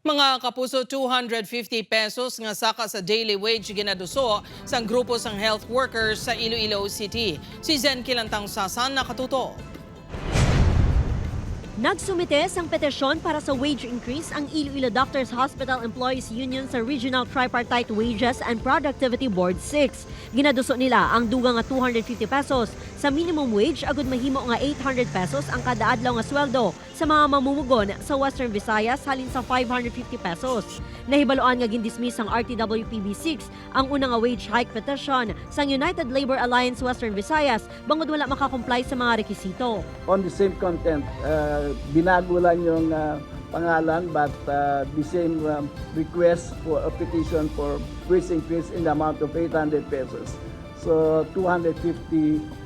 Mga kapuso, 250 pesos nga saka sa daily wage ginaduso sa grupo sang health workers sa Iloilo City. Si Zen Kilantang Sasan nakatuto. Nagsumite sang petisyon para sa wage increase ang Iloilo Doctors Hospital Employees Union sa Regional Tripartite Wages and Productivity Board 6. Ginaduso nila ang dugang nga 250 pesos sa minimum wage agud mahimo nga 800 pesos ang kada adlaw nga sweldo sa mga mamumugon sa Western Visayas halin sa 550 pesos. Nahibaloan nga gindismiss ang RTWPB 6 ang unang nga wage hike petition sang United Labor Alliance Western Visayas bangod wala makakomply sa mga rekisito. On the same content, binago lang yung pangalan but the same request for a petition for wage increase in the amount of 800 pesos. So 250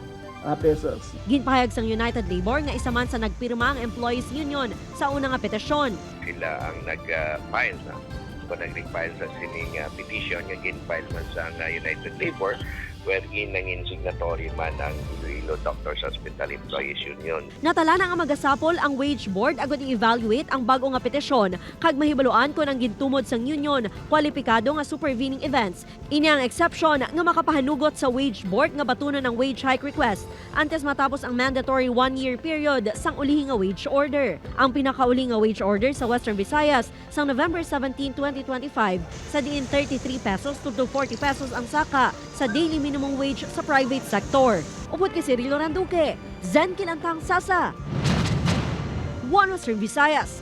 pesos. Ginpahayag sang United Labor nga isa man sa nagpirma ang Employees Union sa unang nga petisyon. Sila ang nag-file na. So nag-file sa sining petition nga gin-file man sa United Labor wherein nanging signatory man ang Iloilo Doctors Hospital Employees Union. Natala na nga magasapol ang wage board agad i-evaluate ang bago nga petisyon kag mahibaluan kung ang gintumod sang union kwalipikado nga supervening events. Ini ang exception nga makapahanugot sa wage board nga batunon ang wage hike request antes matapos ang mandatory 1-year period sang ulihi nga wage order. Ang pinakauli nga wage order sa Western Visayas sang November 17, 2025 sa diin 33 pesos to 40 pesos ang saka sa daily minimum wage sa private sector. Upod kay Cirilo Randuque, Zen Kilantang Sasa, One Western Visayas.